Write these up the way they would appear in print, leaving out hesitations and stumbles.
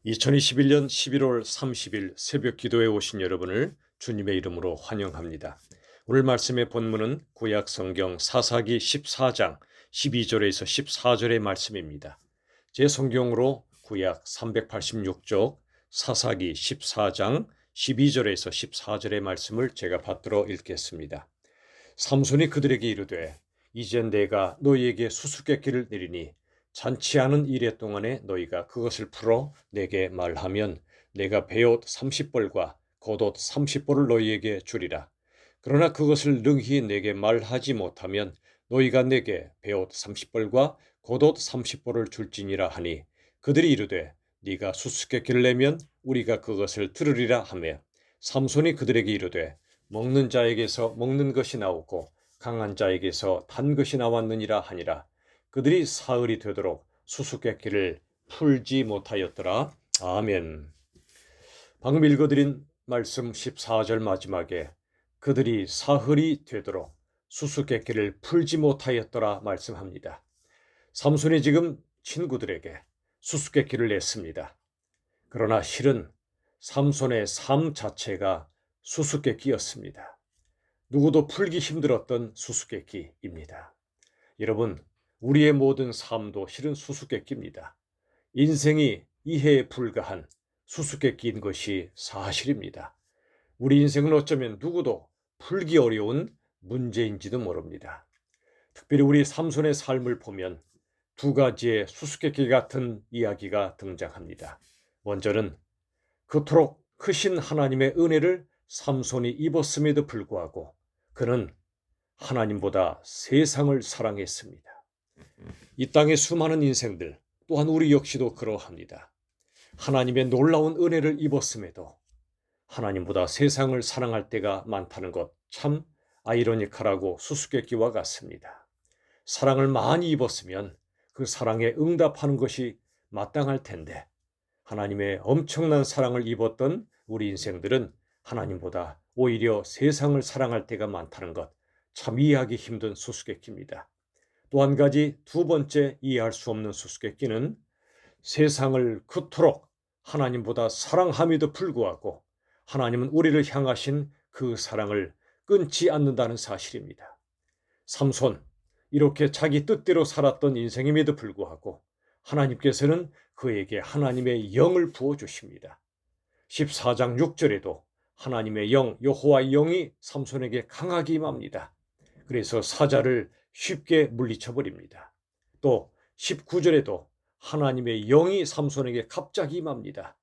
2021년 11월 30일 새벽 기도에 오신 여러분을 주님의 이름으로 환영합니다. 오늘 말씀의 본문은 구약 성경 사사기 14장 12절에서 14절의 말씀입니다. 제 성경으로 구약 386쪽 사사기 14장 12절에서 14절의 말씀을 제가 받들어 읽겠습니다. 삼손이 그들에게 이르되 이제 내가 너희에게 수수께끼를 내리니 잔치하는 이래 동안에 너희가 그것을 풀어 내게 말하면 내가 베옷 30벌과 겉옷 30벌을 너희에게 주리라. 그러나 그것을 능히 내게 말하지 못하면 너희가 내게 베옷 30벌과 겉옷 30벌을 줄지니라 하니 그들이 이르되 네가 수수께끼를 내면 우리가 그것을 들으리라 하며 삼손이 그들에게 이르되 먹는 자에게서 먹는 것이 나오고 강한 자에게서 단 것이 나왔느니라 하니라. 그들이 사흘이 되도록 수수께끼를 풀지 못하였더라. 아멘. 방금 읽어드린 말씀 14절 마지막에 그들이 사흘이 되도록 수수께끼를 풀지 못하였더라 말씀합니다. 삼손이 지금 친구들에게 수수께끼를 냈습니다. 그러나 실은 삼손의 삶 자체가 수수께끼였습니다. 누구도 풀기 힘들었던 수수께끼입니다. 여러분, 우리의 모든 삶도 실은 수수께끼입니다. 인생이 이해에 불과한 수수께끼인 것이 사실입니다. 우리 인생은 어쩌면 누구도 풀기 어려운 문제인지도 모릅니다. 특별히 우리 삼손의 삶을 보면 두 가지의 수수께끼 같은 이야기가 등장합니다. 먼저는 그토록 크신 하나님의 은혜를 삼손이 입었음에도 불구하고 그는 하나님보다 세상을 사랑했습니다. 이 땅의 수많은 인생들 또한 우리 역시도 그러합니다. 하나님의 놀라운 은혜를 입었음에도 하나님보다 세상을 사랑할 때가 많다는 것 참 아이러니컬하고 수수께끼와 같습니다. 사랑을 많이 입었으면 그 사랑에 응답하는 것이 마땅할 텐데 하나님의 엄청난 사랑을 입었던 우리 인생들은 하나님보다 오히려 세상을 사랑할 때가 많다는 것 참 이해하기 힘든 수수께끼입니다. 또 한 가지 두 번째 이해할 수 없는 수수께끼는 세상을 그토록 하나님보다 사랑함에도 불구하고 하나님은 우리를 향하신 그 사랑을 끊지 않는다는 사실입니다. 삼손, 이렇게 자기 뜻대로 살았던 인생임에도 불구하고 하나님께서는 그에게 하나님의 영을 부어주십니다. 14장 6절에도 하나님의 영, 여호와의 영이 삼손에게 강하게 임합니다. 그래서 사자를 쉽게 물리쳐버립니다. 또 19절에도 하나님의 영이 삼손에게 갑자기 임합니다.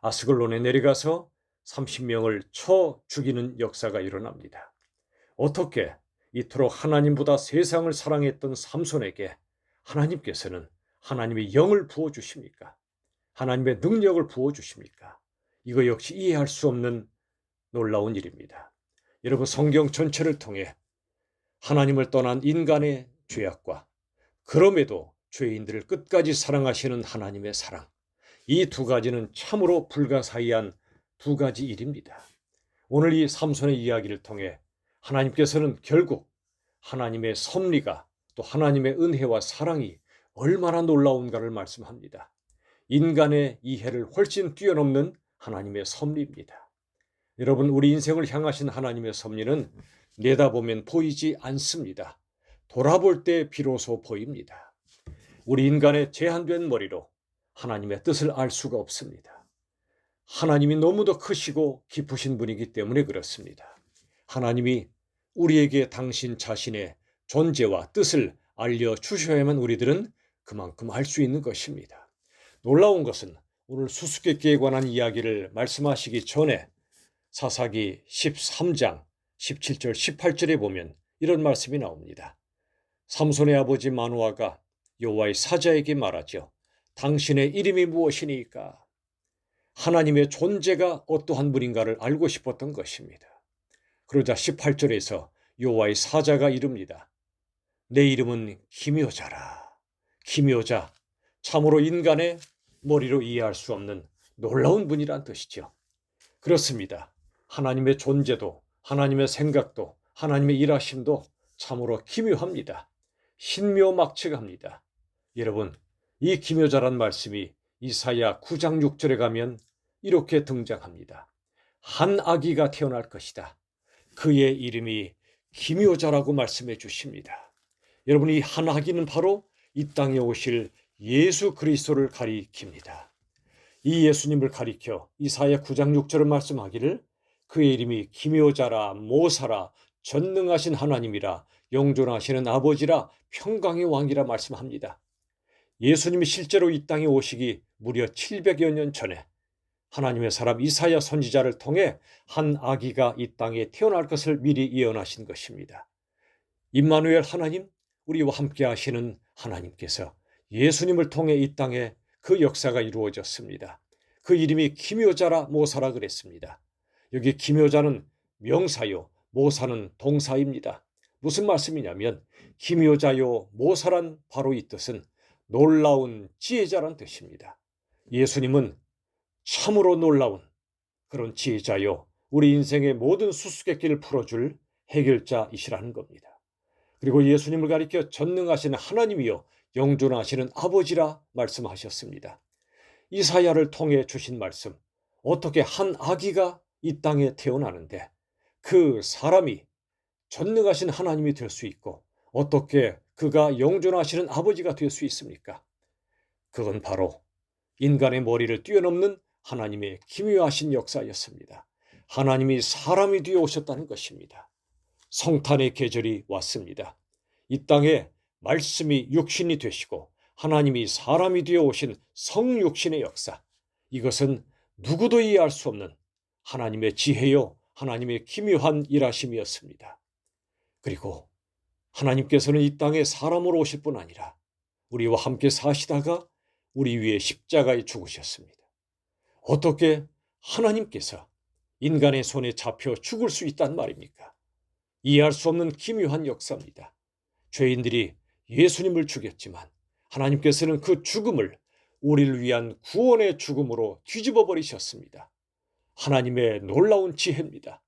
아스글론에 내려가서 30명을 쳐 죽이는 역사가 일어납니다. 어떻게 이토록 하나님보다 세상을 사랑했던 삼손에게 하나님께서는 하나님의 영을 부어주십니까? 하나님의 능력을 부어주십니까? 이거 역시 이해할 수 없는 놀라운 일입니다. 여러분, 성경 전체를 통해 하나님을 떠난 인간의 죄악과 그럼에도 죄인들을 끝까지 사랑하시는 하나님의 사랑, 이 두 가지는 참으로 불가사의한 두 가지 일입니다. 오늘 이 삼손의 이야기를 통해 하나님께서는 결국 하나님의 섭리가 또 하나님의 은혜와 사랑이 얼마나 놀라운가를 말씀합니다. 인간의 이해를 훨씬 뛰어넘는 하나님의 섭리입니다. 여러분, 우리 인생을 향하신 하나님의 섭리는 내다보면 보이지 않습니다. 돌아볼 때 비로소 보입니다. 우리 인간의 제한된 머리로 하나님의 뜻을 알 수가 없습니다. 하나님이 너무도 크시고 깊으신 분이기 때문에 그렇습니다. 하나님이 우리에게 당신 자신의 존재와 뜻을 알려주셔야만 우리들은 그만큼 알 수 있는 것입니다. 놀라운 것은 오늘 수수께끼에 관한 이야기를 말씀하시기 전에 사사기 13장 17절 18절에 보면 이런 말씀이 나옵니다. 삼손의 아버지 마노아가 여호와의 사자에게 말하죠. 당신의 이름이 무엇이니까? 하나님의 존재가 어떠한 분인가를 알고 싶었던 것입니다. 그러자 18절에서 여호와의 사자가 이릅니다. 내 이름은 기묘자라. 기묘자, 참으로 인간의 머리로 이해할 수 없는 놀라운 분이란 뜻이죠. 그렇습니다. 하나님의 존재도 하나님의 생각도 하나님의 일하심도 참으로 기묘합니다. 신묘막측합니다. 여러분, 이 기묘자란 말씀이 이사야 9장 6절에 가면 이렇게 등장합니다. 한 아기가 태어날 것이다. 그의 이름이 기묘자라고 말씀해 주십니다. 여러분, 이 한 아기는 바로 이 땅에 오실 예수 그리스도를 가리킵니다. 이 예수님을 가리켜 이사야 9장 6절은 말씀하기를 그의 이름이 기묘자라 모사라 전능하신 하나님이라 영존하시는 아버지라 평강의 왕이라 말씀합니다. 예수님이 실제로 이 땅에 오시기 무려 700여 년 전에 하나님의 사람 이사야 선지자를 통해 한 아기가 이 땅에 태어날 것을 미리 예언하신 것입니다. 임마누엘 하나님, 우리와 함께 하시는 하나님께서 예수님을 통해 이 땅에 그 역사가 이루어졌습니다. 그 이름이 기묘자라 모사라 그랬습니다. 여기 기묘자는 명사요, 모사는 동사입니다. 무슨 말씀이냐면 기묘자요, 모사란 바로 이 뜻은 놀라운 지혜자란 뜻입니다. 예수님은 참으로 놀라운 그런 지혜자요, 우리 인생의 모든 수수께끼를 풀어줄 해결자이시라는 겁니다. 그리고 예수님을 가리켜 전능하시는 하나님이요 영존하시는 아버지라 말씀하셨습니다. 이사야를 통해 주신 말씀, 어떻게 한 아기가 이 땅에 태어나는데 그 사람이 전능하신 하나님이 될 수 있고 어떻게 그가 영존하시는 아버지가 될 수 있습니까? 그건 바로 인간의 머리를 뛰어넘는 하나님의 기묘하신 역사였습니다. 하나님이 사람이 되어 오셨다는 것입니다. 성탄의 계절이 왔습니다. 이 땅에 말씀이 육신이 되시고 하나님이 사람이 되어 오신 성육신의 역사, 이것은 누구도 이해할 수 없는 하나님의 지혜요 하나님의 기묘한 일하심이었습니다. 그리고 하나님께서는 이 땅에 사람으로 오실 뿐 아니라 우리와 함께 사시다가 우리 위에 십자가에 죽으셨습니다. 어떻게 하나님께서 인간의 손에 잡혀 죽을 수 있단 말입니까? 이해할 수 없는 기묘한 역사입니다. 죄인들이 예수님을 죽였지만 하나님께서는 그 죽음을 우리를 위한 구원의 죽음으로 뒤집어 버리셨습니다. 하나님의 놀라운 지혜입니다.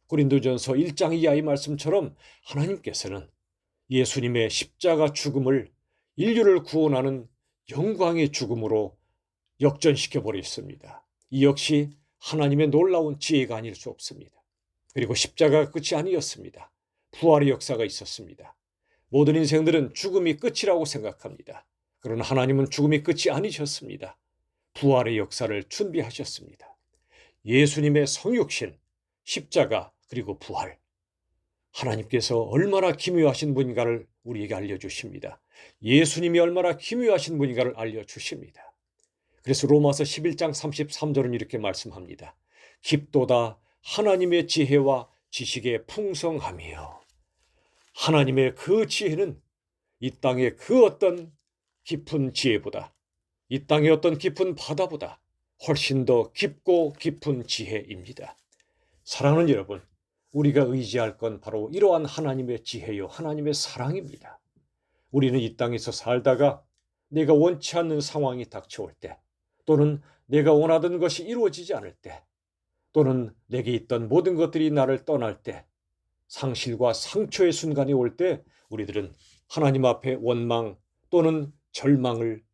고린도전서 1장 이하의 말씀처럼 하나님께서는 예수님의 십자가 죽음을 인류를 구원하는 영광의 죽음으로 역전시켜 버렸습니다. 이 역시 하나님의 놀라운 지혜가 아닐 수 없습니다. 그리고 십자가가 끝이 아니었습니다. 부활의 역사가 있었습니다. 모든 인생들은 죽음이 끝이라고 생각합니다. 그러나 하나님은 죽음이 끝이 아니셨습니다. 부활의 역사를 준비하셨습니다. 예수님의 성육신, 십자가, 그리고 부활. 하나님께서 얼마나 기묘하신 분인가를 우리에게 알려주십니다. 예수님이 얼마나 기묘하신 분인가를 알려주십니다. 그래서 로마서 11장 33절은 이렇게 말씀합니다. 깊도다 하나님의 지혜와 지식의 풍성함이요. 하나님의 그 지혜는 이 땅의 그 어떤 깊은 지혜보다, 이 땅의 어떤 깊은 바다보다 훨씬 더 깊고 깊은 지혜입니다. 사랑하는 여러분, 우리가 의지할 건 바로 이러한 하나님의 지혜요, 하나님의 사랑입니다. 우리는 이 땅에서 살다가 내가 원치 않는 상황이 닥쳐올 때, 또는 내가 원하던 것이 이루어지지 않을 때, 또는 내게 있던 모든 것들이 나를 떠날 때, 상실과 상처의 순간이 올 때 우리들은 하나님 앞에 원망 또는 절망을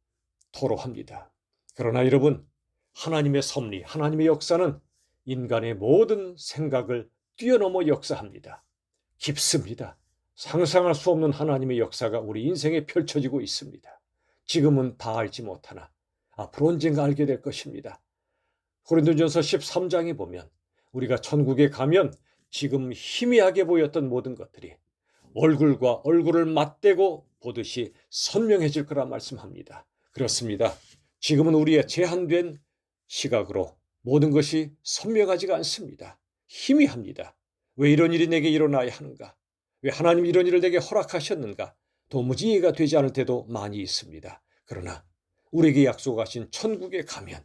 토로합니다. 그러나 여러분, 하나님의 섭리, 하나님의 역사는 인간의 모든 생각을 뛰어넘어 역사합니다. 깊습니다. 상상할 수 없는 하나님의 역사가 우리 인생에 펼쳐지고 있습니다. 지금은 다 알지 못하나 앞으로 언젠가 알게 될 것입니다. 고린도전서 13장에 보면 우리가 천국에 가면 지금 희미하게 보였던 모든 것들이 얼굴과 얼굴을 맞대고 보듯이 선명해질 거라 말씀합니다. 그렇습니다. 지금은 우리의 제한된 시각으로 모든 것이 선명하지가 않습니다. 희미합니다. 왜 이런 일이 내게 일어나야 하는가? 왜 하나님 이런 일을 내게 허락하셨는가? 도무지 이해가 되지 않을 때도 많이 있습니다. 그러나 우리에게 약속하신 천국에 가면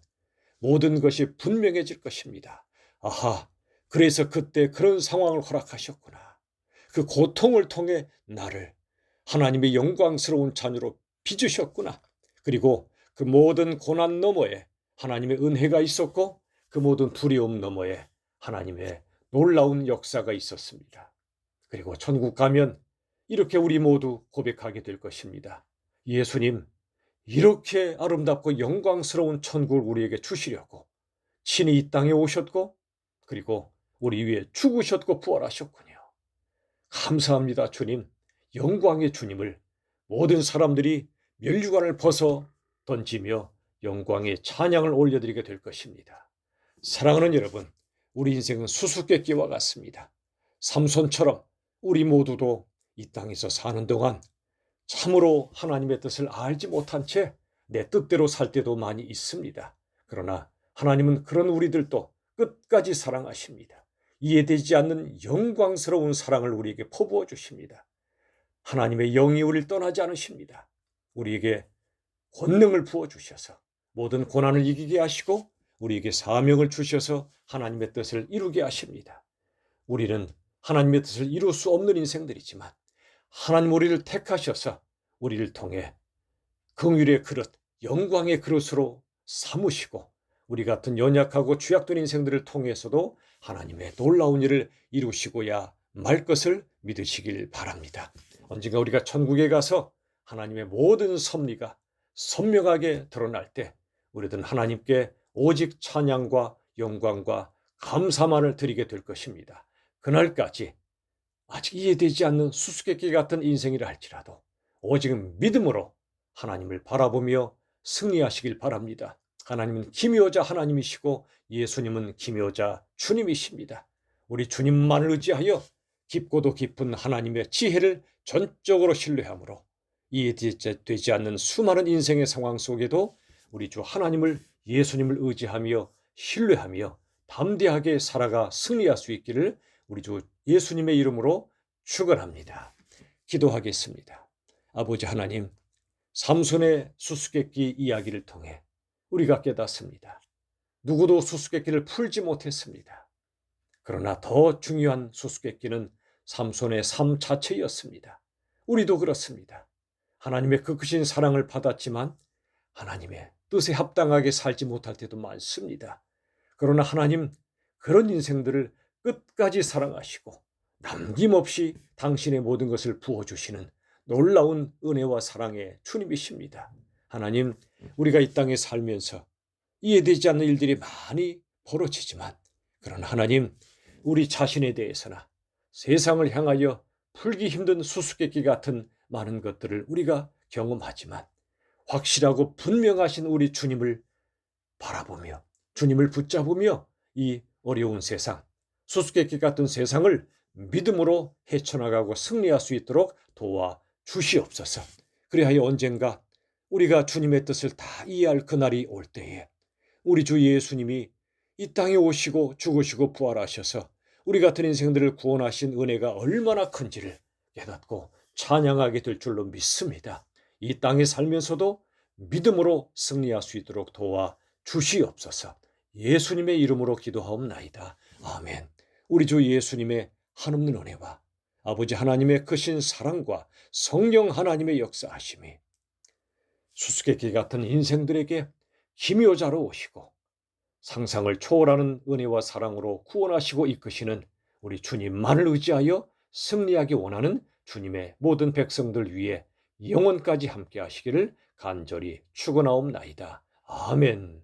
모든 것이 분명해질 것입니다. 아하, 그래서 그때 그런 상황을 허락하셨구나. 그 고통을 통해 나를 하나님의 영광스러운 자녀로 빚으셨구나. 그리고 그 모든 고난 너머에 하나님의 은혜가 있었고 그 모든 두려움 너머에 하나님의 놀라운 역사가 있었습니다. 그리고 천국 가면 이렇게 우리 모두 고백하게 될 것입니다. 예수님, 이렇게 아름답고 영광스러운 천국을 우리에게 주시려고 친히 이 땅에 오셨고 그리고 우리 위해 죽으셨고 부활하셨군요. 감사합니다, 주님. 영광의 주님을 모든 사람들이 면류관을 벗어 던지며 영광의 찬양을 올려드리게 될 것입니다. 사랑하는 여러분, 우리 인생은 수수께끼와 같습니다. 삼손처럼 우리 모두도 이 땅에서 사는 동안 참으로 하나님의 뜻을 알지 못한 채 내 뜻대로 살 때도 많이 있습니다. 그러나 하나님은 그런 우리들도 끝까지 사랑하십니다. 이해되지 않는 영광스러운 사랑을 우리에게 퍼부어 주십니다. 하나님의 영이 우리를 떠나지 않으십니다. 우리에게 권능을 부어주셔서 모든 고난을 이기게 하시고 우리에게 사명을 주셔서 하나님의 뜻을 이루게 하십니다. 우리는 하나님의 뜻을 이룰 수 없는 인생들이지만 하나님 우리를 택하셔서 우리를 통해 긍휼의 그릇, 영광의 그릇으로 삼으시고 우리 같은 연약하고 죄악된 인생들을 통해서도 하나님의 놀라운 일을 이루시고야 말 것을 믿으시길 바랍니다. 언젠가 우리가 천국에 가서 하나님의 모든 섭리가 선명하게 드러날 때 우리들은 하나님께 오직 찬양과 영광과 감사만을 드리게 될 것입니다. 그날까지 아직 이해되지 않는 수수께끼 같은 인생이라 할지라도 오직 믿음으로 하나님을 바라보며 승리하시길 바랍니다. 하나님은 기묘자 하나님이시고 예수님은 기묘자 주님이십니다. 우리 주님만을 의지하여 깊고도 깊은 하나님의 지혜를 전적으로 신뢰함으로 이해되지 않는 수많은 인생의 상황 속에도 우리 주 하나님을 예수님을 의지하며 신뢰하며 담대하게 살아가 승리할 수 있기를 우리 주 예수님의 이름으로 축원합니다. 기도하겠습니다. 아버지 하나님, 삼손의 수수께끼 이야기를 통해 우리가 깨닫습니다. 누구도 수수께끼를 풀지 못했습니다. 그러나 더 중요한 수수께끼는 삼손의 삶 자체였습니다. 우리도 그렇습니다. 하나님의 그 크신 사랑을 받았지만 하나님의 뜻에 합당하게 살지 못할 때도 많습니다. 그러나 하나님, 그런 인생들을 끝까지 사랑하시고 남김없이 당신의 모든 것을 부어주시는 놀라운 은혜와 사랑의 주님이십니다. 하나님, 우리가 이 땅에 살면서 이해되지 않는 일들이 많이 벌어지지만 그러나 하나님, 우리 자신에 대해서나 세상을 향하여 풀기 힘든 수수께끼 같은 많은 것들을 우리가 경험하지만 확실하고 분명하신 우리 주님을 바라보며 주님을 붙잡으며 이 어려운 세상, 수수께끼 같은 세상을 믿음으로 헤쳐나가고 승리할 수 있도록 도와 주시옵소서. 그리하여 언젠가 우리가 주님의 뜻을 다 이해할 그날이 올 때에 우리 주 예수님이 이 땅에 오시고 죽으시고 부활하셔서 우리 같은 인생들을 구원하신 은혜가 얼마나 큰지를 깨닫고 찬양하게 될 줄로 믿습니다. 이 땅에 살면서도 믿음으로 승리할 수 있도록 도와 주시옵소서. 예수님의 이름으로 기도하옵나이다. 아멘. 우리 주 예수님의 한없는 은혜와 아버지 하나님의 크신 사랑과 성령 하나님의 역사하심이 수수께끼 같은 인생들에게 기묘자로 오시고 상상을 초월하는 은혜와 사랑으로 구원하시고 이끄시는 우리 주님만을 의지하여 승리하기 원하는 주님의 모든 백성들 위해 영원까지 함께 하시기를 간절히 축원하옵나이다. 아멘.